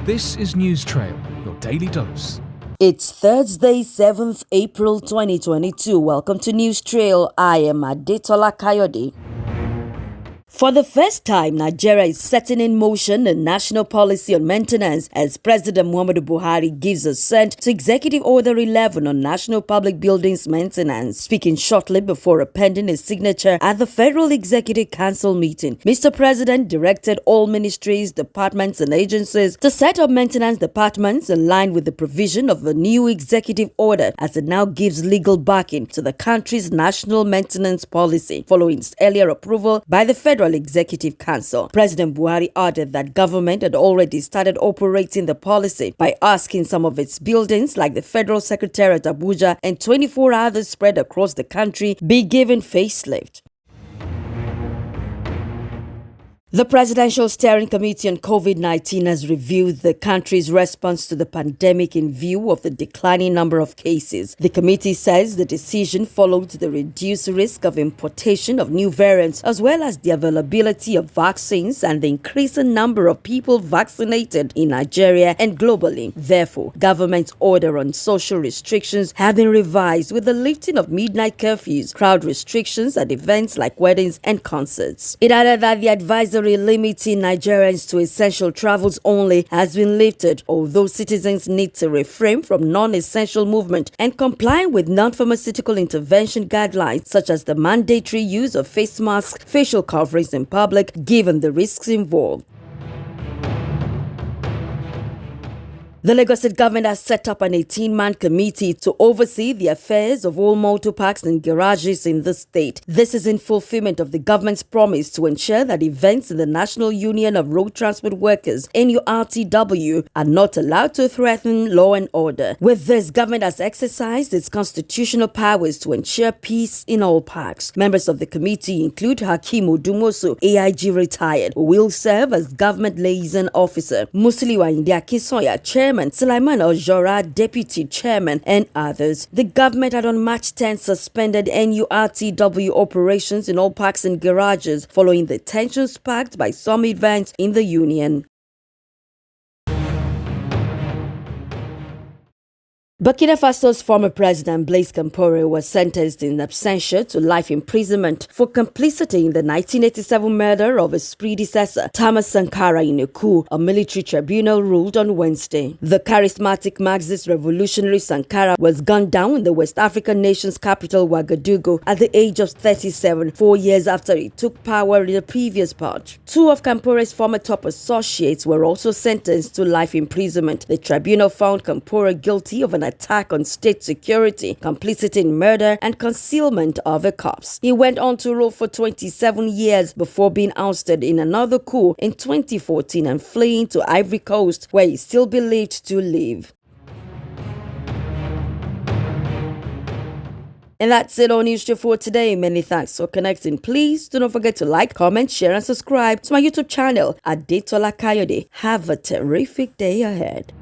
This is News Trail, your daily dose. It's Thursday, 7th April 2022. Welcome to News Trail. I am Adetola Kayode. For the first time, Nigeria is setting in motion a national policy on maintenance as President Muhammadu Buhari gives assent to Executive Order 11 on national public buildings maintenance. Speaking shortly before appending his signature at the Federal Executive Council meeting, Mr. President directed all ministries, departments and agencies to set up maintenance departments in line with the provision of the new executive order as it now gives legal backing to the country's national maintenance policy following its earlier approval by the Federal Executive Council. President Buhari added that government had already started operating the policy by asking some of its buildings, like the Federal Secretariat at Abuja and 24 others spread across the country, be given facelift. The Presidential Steering Committee on COVID-19 has reviewed the country's response to the pandemic in view of the declining number of cases. The committee says the decision followed the reduced risk of importation of new variants, as well as the availability of vaccines and the increasing number of people vaccinated in Nigeria and globally. Therefore, government's order on social restrictions have been revised with the lifting of midnight curfews, crowd restrictions at events like weddings and concerts. It added that the advisory limiting Nigerians to essential travels only has been lifted, although citizens need to refrain from non-essential movement and comply with non-pharmaceutical intervention guidelines such as the mandatory use of face masks, facial coverings in public, given the risks involved. The Lagos State government has set up an 18-man committee to oversee the affairs of all motor parks and garages in the state. This is in fulfillment of the government's promise to ensure that events in the National Union of Road Transport Workers, NURTW, are not allowed to threaten law and order. With this, government has exercised its constitutional powers to ensure peace in all parks. Members of the committee include Hakeem Odumosu, AIG retired, who will serve as government liaison officer, Musiliu Ayinde Akinsoya, chairman, Sulaiman Ojora, deputy chairman, and others. The government had on March 10 suspended NURTW operations in all parks and garages following the tensions sparked by some events in the union. Burkina-Faso's former president Blaise Compaoré was sentenced in absentia to life imprisonment for complicity in the 1987 murder of his predecessor, Thomas Sankara, in a coup, a military tribunal ruled on Wednesday. The charismatic Marxist revolutionary Sankara was gunned down in the West African nation's capital, Ouagadougou, at the age of 37, 4 years after he took power in the previous purge. Two of Compaoré's former top associates were also sentenced to life imprisonment. The tribunal found Compaoré guilty of an attack on state security, complicity in murder, and concealment of a corpse. He went on to rule for 27 years before being ousted in another coup in 2014 and fleeing to Ivory Coast, where he is still believed to live. And that's it on News Trail for today. Many thanks for connecting. Please do not forget to like, comment, share, and subscribe to my YouTube channel, Adetola Kayode. Have a terrific day ahead.